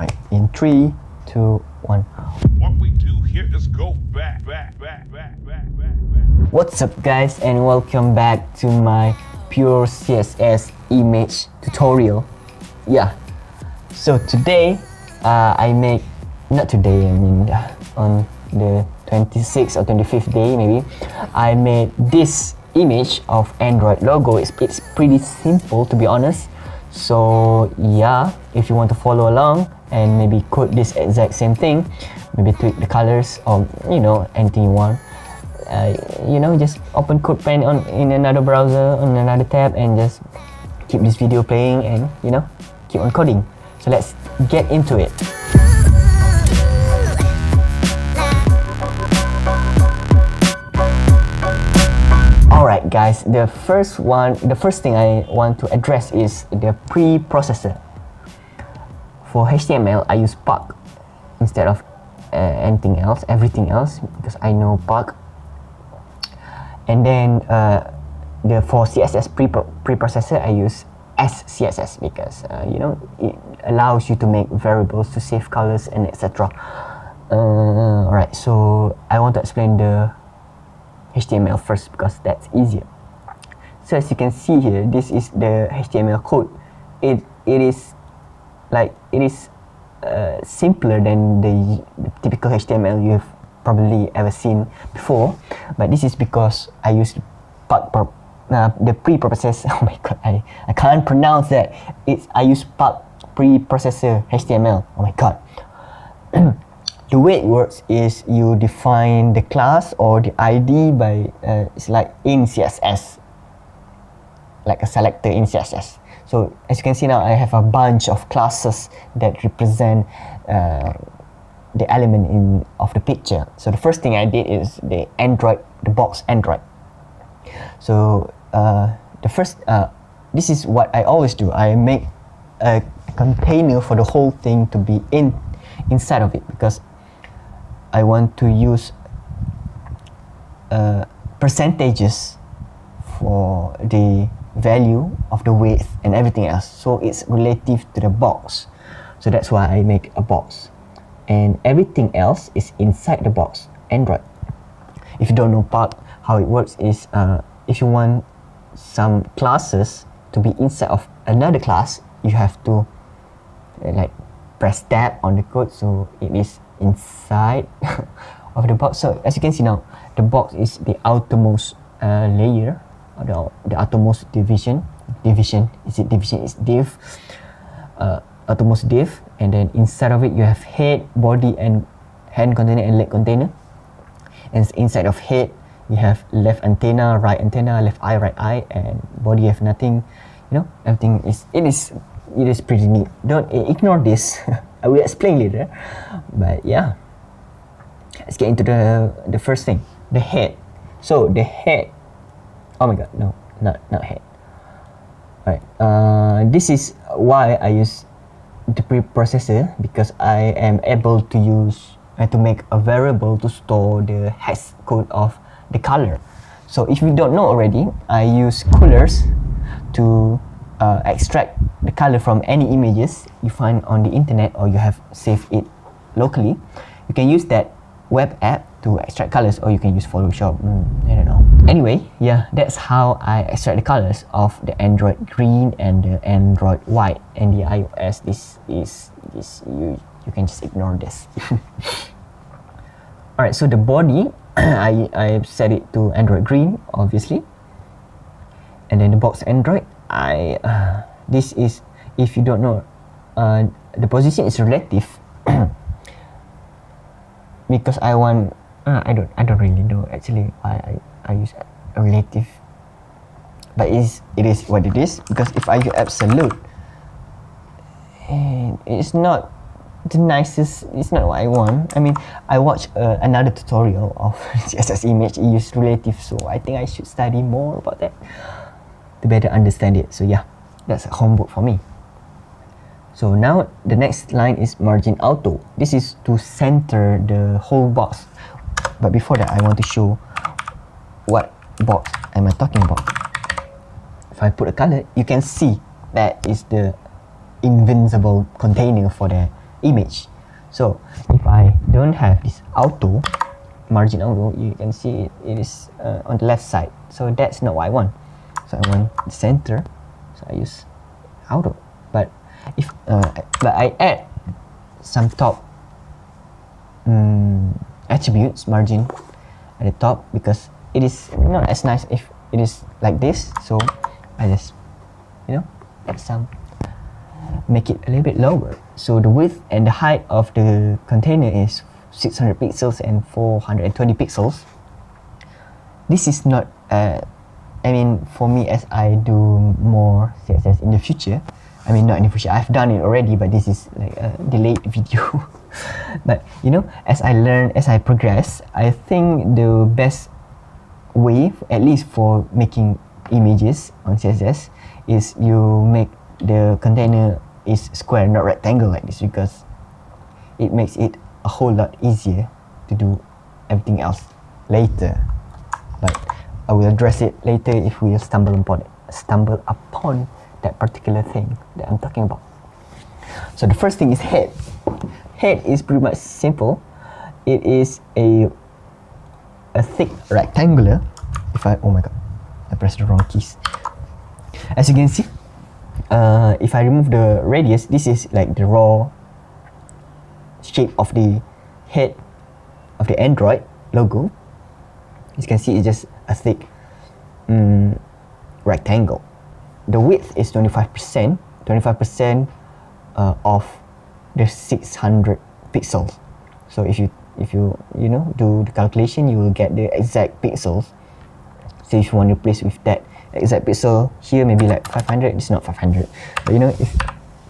Right, in 3, 2, 1. What we do here is go back. What's up guys, and welcome back to my Pure CSS image tutorial. Yeah, so today I make, not today, I mean on the 26th or 25th day maybe, I made this image of Android logo. It's pretty simple, to be honest. So yeah, if you want to follow along and maybe code this exact same thing, maybe tweak the colors or anything you want, just open CodePen in another browser, on another tab, and just keep this video playing and keep on coding. So let's get into it. Alright guys, the first thing I want to address is the preprocessor. For HTML, I use Pug instead of everything else, because I know Pug. And then for CSS preprocessor, I use SCSS because it allows you to make variables to save colors and etc. Alright, so I want to explain the HTML first because that's easier. So as you can see here, this is the HTML code. It is simpler than the typical HTML you've probably ever seen before, but this is because I use the preprocessor. Oh my god, I can't pronounce that. I use preprocessor HTML. Oh my god. The way it works is you define the class or the ID by it's like in CSS, like a selector in CSS. So as you can see now, I have a bunch of classes that represent the element of the picture. So the first thing I did is the box Android. So this is what I always do. I make a container for the whole thing to be inside of it, because I want to use percentages for the value of the width and everything else, so it's relative to the box. So that's why I make a box, and everything else is inside the box Android. If you don't know how it works is if you want some classes to be inside of another class, you have to press tab on the code so it is inside of the box. So as you can see now, the box is the outermost layer, or the outermost division. It's div, outermost div, and then inside of it you have head, body, and hand container and leg container. And inside of head you have left antenna, right antenna, left eye, right eye, and body have nothing. Everything is pretty neat. Don't ignore this. I will explain later. But yeah, let's get into the first thing, the head. So the head, oh my god, no, not head. Alright, this is why I use the preprocessor, because I am able to use to make a variable to store the hex code of the color. So if you don't know already, I use colors to extract the color from any images you find on the internet, or you have saved it locally. You can use that web app to extract colors, or you can use Photoshop. I don't know. Anyway, yeah, that's how I extract the colors of the Android green and the Android white. And the iOS, this you can just ignore this. Alright, so the body, I set it to Android green, obviously. And then the box Android, this is, if you don't know, the position is relative because I want, I don't really know actually why I use a relative, but it is what it is, because if I use absolute, it's not the nicest, it's not what I want. I mean, I watched another tutorial of CSS image, it used relative, so I think I should study more about that to better understand it. So yeah, that's homework for me. So now the next line is margin auto. This is to center the whole box. But before that, I want to show what box am I talking about. If I put a color, you can see that is the invincible container for the image. So if I don't have this auto, margin auto, you can see it is on the left side. So that's not what I want. So I want the center. So I use auto. But if but I add some top attributes margin at the top because it is not as nice if it is like this. So I just add some, make it a little bit lower. So the width and the height of the container is 600 pixels and 420 pixels. This is not for me, as I do more CSS in the future, not in the future, I've done it already, but this is like a delayed video. But as I learn, as I progress, I think the best way, at least for making images on CSS, is you make the container is square, not rectangle like this, because it makes it a whole lot easier to do everything else later. But I will address it later if we stumble upon that particular thing that I'm talking about. So the first thing is head. Head is pretty much simple. It is a thick rectangular. Oh my god, I pressed the wrong keys. As you can see, if I remove the radius, this is like the raw shape of the head of the Android logo. As you can see, it's just a thick rectangle. The width is 25%. 25% of the 600 pixels. So if you do the calculation, you will get the exact pixels. So if you want to replace with that exact pixel here, maybe like 500. It's not 500, but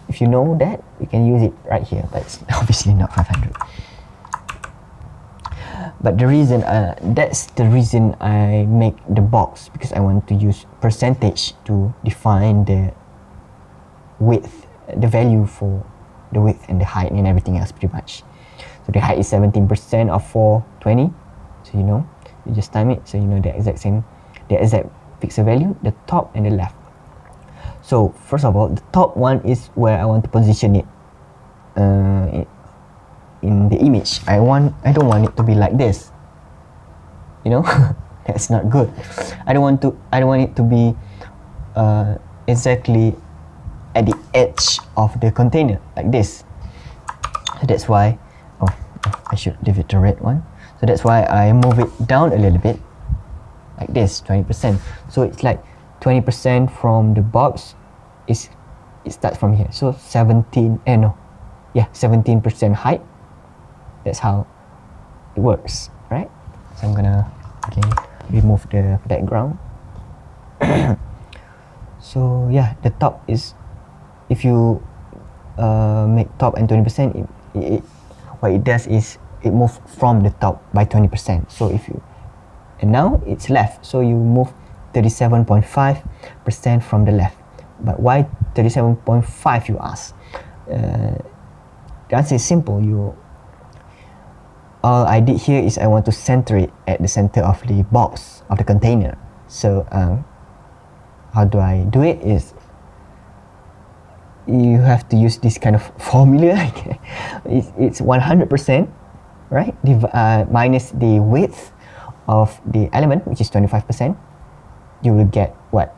if you know that, you can use it right here. But it's obviously not 500. But the reason that's the reason I make the box, because I want to use percentage to define the width, the value for the width and the height and everything else pretty much. So the height is 17% of 420. So you just time it, so you know the exact pixel value, the top and the left. So first of all, the top one is where I want to position it in the image. I don't want it to be like this. That's not good. I don't want it to be exactly at the edge of the container like this. That's why I should leave it the red one. So that's why I move it down a little bit like this, 20%. So it's like 20% from the box. It starts from here. So 17% height. That's how it works, right? So I'm gonna again remove the background. So yeah, the top is, if you make top and 20%, what it does is it moves from the top by 20%. So and now it's left, so you move 37.5% from the left. But why 37.5, you ask? The answer is simple. All I did here is I want to center it at the center of the box of the container. So how do I do it? Is you have to use this kind of formula. It's 100%, right? Minus the width of the element, which is 25%. You will get what?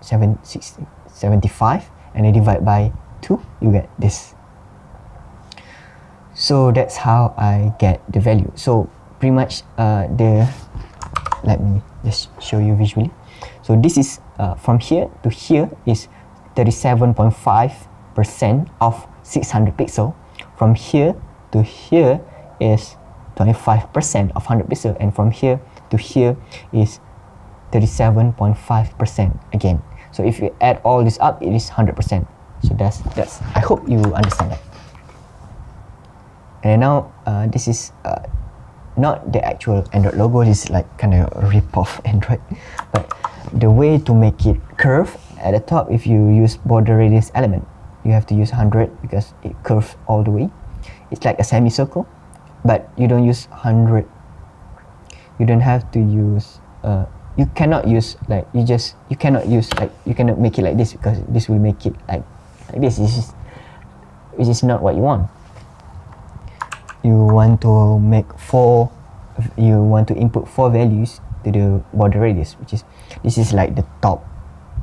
75, and then divide by 2, you get this. So that's how I get the value. So pretty much let me just show you visually. So this is from here to here is 37.5% of 600 pixel. From here to here is 25% of 100 pixel, and from here to here is 37.5% again. So if you add all this up, it is 100%. So that's I hope you understand that. And now this is not the actual Android logo. This is like kind of a rip-off Android. But the way to make it curve at the top, if you use border radius element, you have to use 100 because it curves all the way. It's like a semicircle, but you don't use 100. You don't have to use. You cannot use like you cannot make it like this, because this will make it like this. This is which is not what you want. You want to input 4 values to the border radius, which is, this is like the top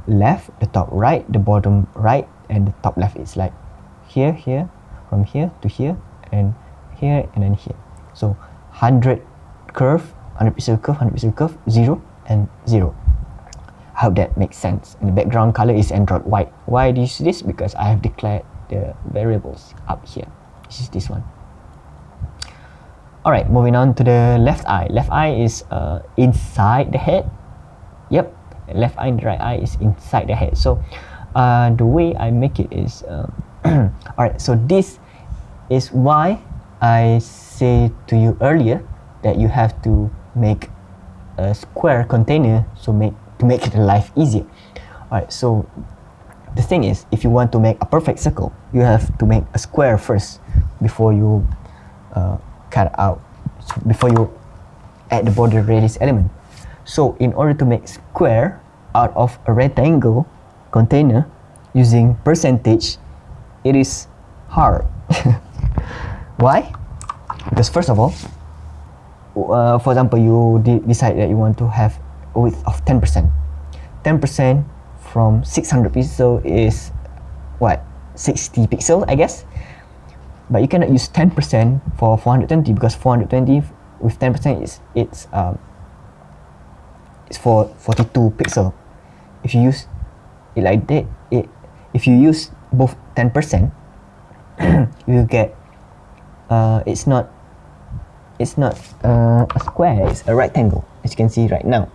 left, the top right, the bottom right, and the top left is like here, from here to here, and then here. So 100 curve, 100 pixel curve, 100 pixel curve, 0 and 0. I hope that makes sense. And the background color is Android white. Why do you see this? Because I have declared the variables up here. This is this one. Alright, moving on to the left eye. Left eye is inside the head. Yep, left eye and the right eye is inside the head. So the way I make it is alright, so this is why I say to you earlier that you have to make a square container to make the life easier. Alright, so the thing is, if you want to make a perfect circle, you have to make a square first before you cut out, before you add the border radius element. So in order to make square out of a rectangle container using percentage, it is hard. Why? Because first of all, for example, you decide that you want to have a width of 10%. 10% from 600 pixel is what? 60 pixel, I guess. But you cannot use 10% for 420 because 420 with 10% it's for 42 pixel. If you use it like that, if you use both 10%, you will get it's not a square, it's a rectangle, as you can see right now.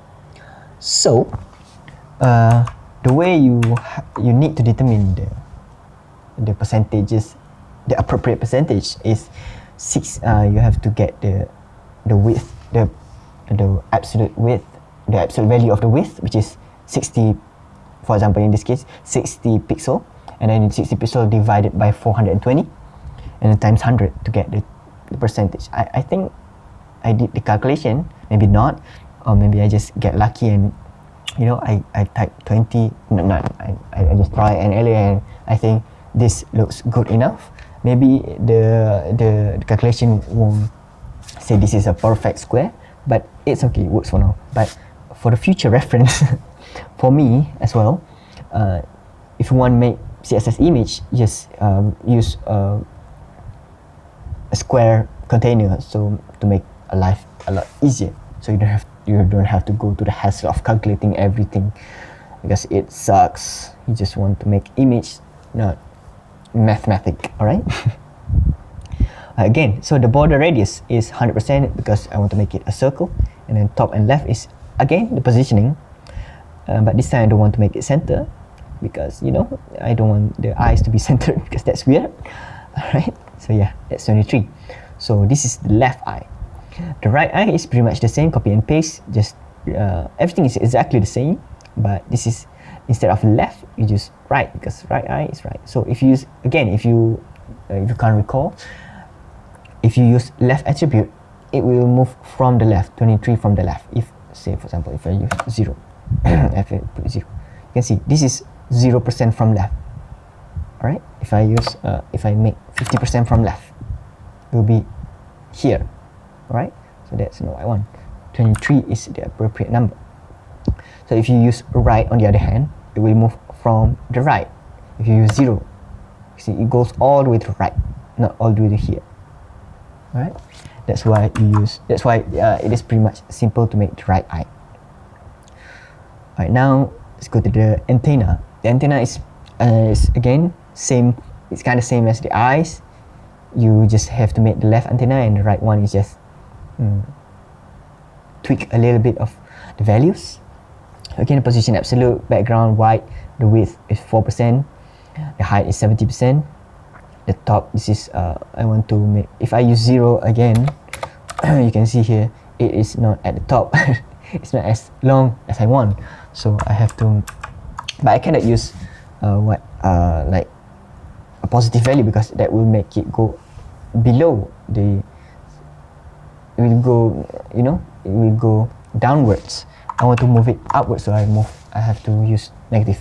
So the way you need to determine the percentages, the appropriate percentage is you have to get the width, the absolute width, the absolute value of the width, which is 60, for example in this case 60 pixel, and then 60 pixel divided by 420 and then times 100 to get the percentage. I think I did the calculation, maybe not, or maybe I just get lucky and I typed 20. I just try an earlier and I think this looks good enough. Maybe the calculation won't say this is a perfect square, but it's okay, it works for now. But for the future reference, for me as well, if you want to make CSS image, just use a square container, so to make life a lot easier. So you don't have to go to the hassle of calculating everything because it sucks. You just want to make image, not mathematic. All right. Again, so the border radius is 100% because I want to make it a circle, and then top and left is again the positioning, but this time I don't want to make it center because I don't want the eyes to be centered because that's weird. All right. So yeah, that's 23. So this is the left eye. The right eye is pretty much the same, copy and paste, just everything is exactly the same, but this is, instead of left, you just right, because right eye is right. So if you use, again, if you can't recall, if you use left attribute, it will move from the left, 23 from the left. If, say for example, if I use 0, if I put 0, you can see this is 0% from left. Alright, if I use, if I make 50% from left, it will be here. Alright, so that's not what I want. 23 is the appropriate number. So if you use right, on the other hand, it will move from the right. If you use 0, you see it goes all the way to the right, not all the way to here. Alright, that's why it is pretty much simple to make the right eye. Alright, now let's go to the antenna. The antenna is again same. It's kind of same as the eyes. You just have to make the left antenna, and the right one is just tweak a little bit of the values. Again, the position absolute, background white, the width is 4%, the height is 70%. The top, this is I want to make, if I use 0 again, you can see here it is not at the top. It's not as long as I want, so I have to, but I cannot use like a positive value because that will make it go below the, it will go, it will go downwards. I want to move it upwards, so I have to use negative.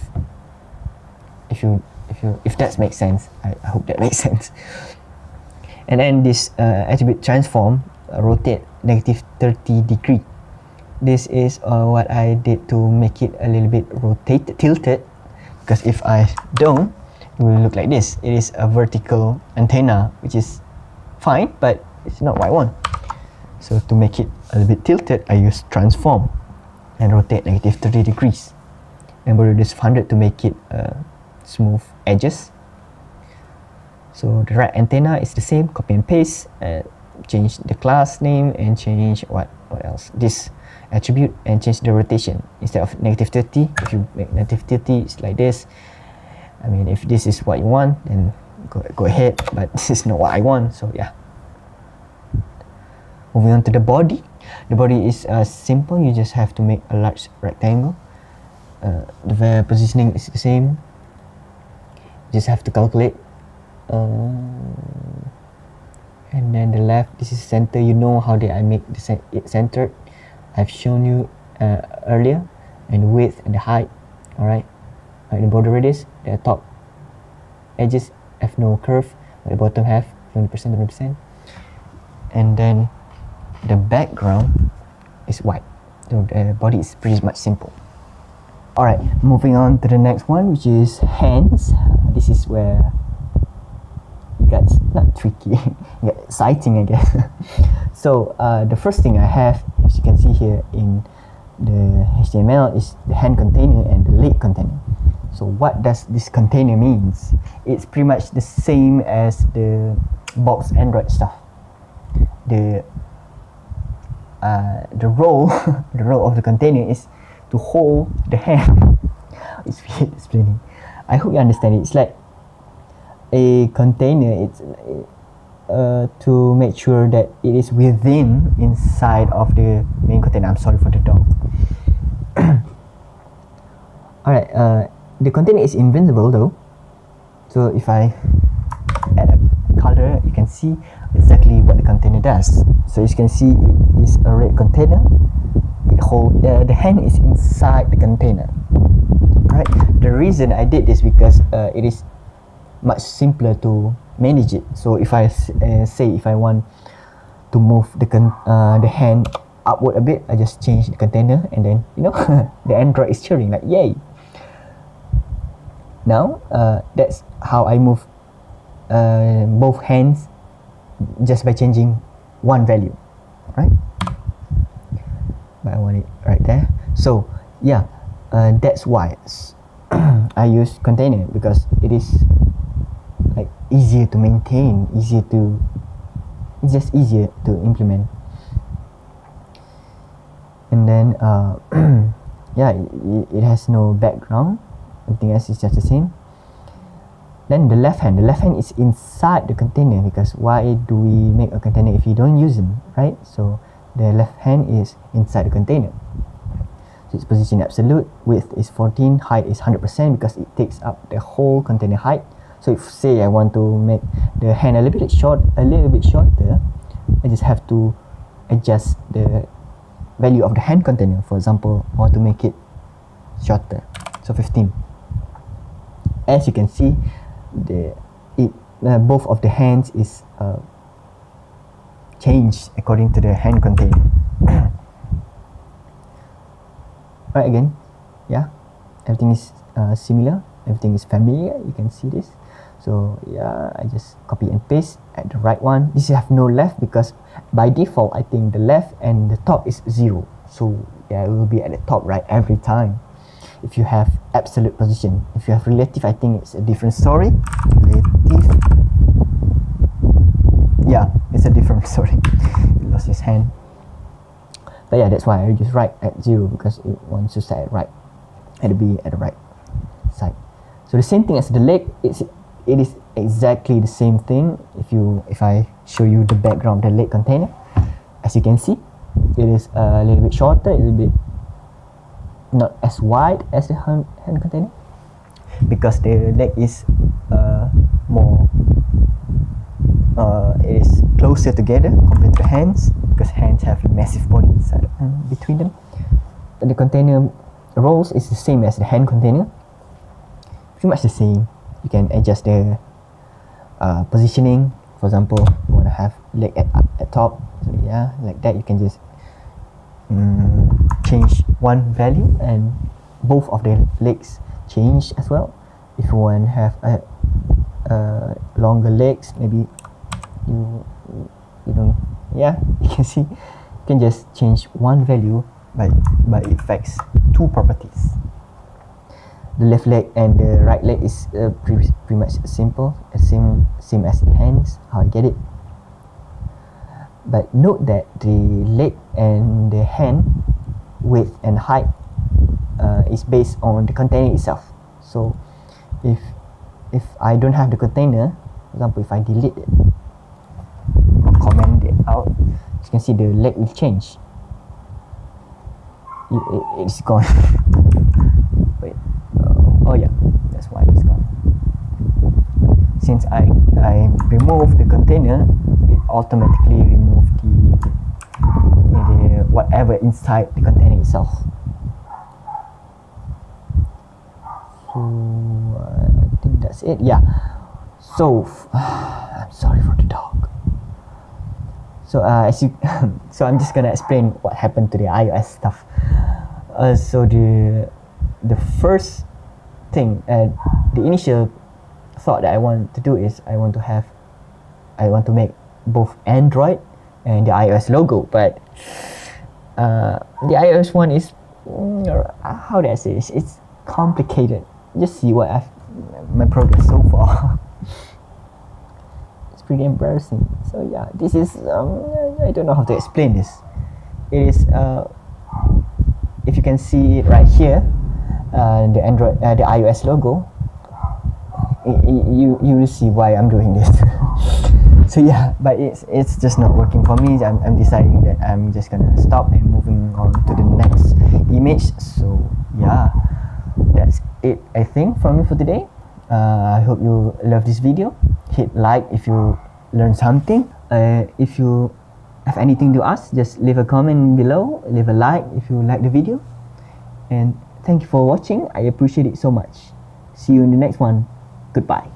If you if that makes sense. I hope that makes sense. And then this attribute transform rotate negative 30 degree. This is what I did to make it a little bit tilted, because if I don't, it will look like this. It is a vertical antenna, which is fine, but it's not what I want. So to make it a little bit tilted, I use transform and rotate negative 30 degrees. And reduce 100 to make it smooth edges. So the right antenna is the same, copy and paste, change the class name and change what else? This attribute, and change the rotation. Instead of negative 30, if you make negative 30, it's like this. I mean, if this is what you want, then go ahead, but this is not what I want, so yeah. Moving on to the body. The body is simple. You just have to make a large rectangle. The positioning is the same. You just have to calculate. And then the left, this is center. You know how did I make it centered. I've shown you earlier. And the width and the height. Alright. The border radius, the top edges have no curve, but the bottom have 20%, 20%. And then the background is white. So the body is pretty much simple. Alright, moving on to the next one, which is hands. This is where it gets not tricky, it gets exciting, I guess. So the first thing I have, as you can see here in the HTML, is the hand container and the leg container. So what does this container means? It's pretty much the same as the box Android stuff. The role the role of the container is to hold the hand. It's weird explaining. I hope you understand it. It's like a container. It's to make sure that it is inside of the main container. I'm sorry for the dog. Alright, the container is invisible though. So if I add a color, you can see exactly what the container does. So as you can see, it is a red container. It holds the hand is inside the container. Right. The reason I did this because it is much simpler to manage it. So if I say if I want to move the hand upward a bit, I just change the container, and then the Android is cheering like yay. Now that's how I move both hands just by changing one value, right? But I want it right there. So yeah, that's why I use container, because it is like easier to maintain, it's just easier to implement. And then yeah, it has no background. Everything else is just the same. Then the left hand is inside the container, because why do we make a container if you don't use them, right? So the left hand is inside the container. So its position absolute, width is 14, height is 100%, because it takes up the whole container height. So if say I want to make the hand a little bit shorter, I just have to adjust the value of the hand container. For example, I want to make it shorter, so 15. As you can see, both of the hands is changed according to the hand container. Right, again, yeah, everything is similar, everything is familiar. You can see this. So yeah, I just copy and paste at the right one. This have no left, because by default I think the left and the top is 0. So yeah, it will be at the top right every time. If you have absolute position, if you have relative, I think it's a different story. Relative, yeah, it's a different story. He lost his hand. But yeah, that's why I just write at 0, because it wants to set it right, at the right side. So the same thing as the leg, it is exactly the same thing. If I show you the background of the leg container, as you can see, it is a little bit shorter, a little bit not as wide as the hand container, because the leg is more it is closer together compared to the hands, because hands have a massive body inside between them. The container roles is the same as the hand container, pretty much the same. You can adjust the positioning. For example, you want to have leg at top, so yeah, like that. You can just change one value and both of the legs change as well. If you want to have a longer legs, maybe you don't, yeah, you can see you can just change one value but it affects two properties. The left leg and the right leg is pretty much simple, same as the hands, how I get it. But note that the leg and the hand width and height is based on the container itself. So if I don't have the container, for example, if I delete it or comment it out, you can see the leg will change. It's gone. Wait, oh yeah, that's why it's gone. Since I remove the container, it automatically remove the whatever inside the container itself. So I think that's it. Yeah. So I'm sorry for the dog. So as you so I'm just gonna explain what happened to the iOS stuff. So the first thing, the initial thought that I want to do is I want to make both Android and the iOS logo, but the iOS one is how do I say this? It's complicated. Just see what my progress so far. It's pretty embarrassing. So yeah, this is I don't know how to explain this. It is if you can see it right here, the Android, the iOS logo. You will see why I'm doing this. So yeah, but it's just not working for me. I'm deciding that I'm just gonna stop and moving on to the next image. So yeah, that's it, I think, from me for today. I hope you love this video. Hit like if you learned something. If you have anything to ask, just leave a comment below, leave a like if you like the video, and thank you for watching. I appreciate it so much. See you in the next one. Goodbye.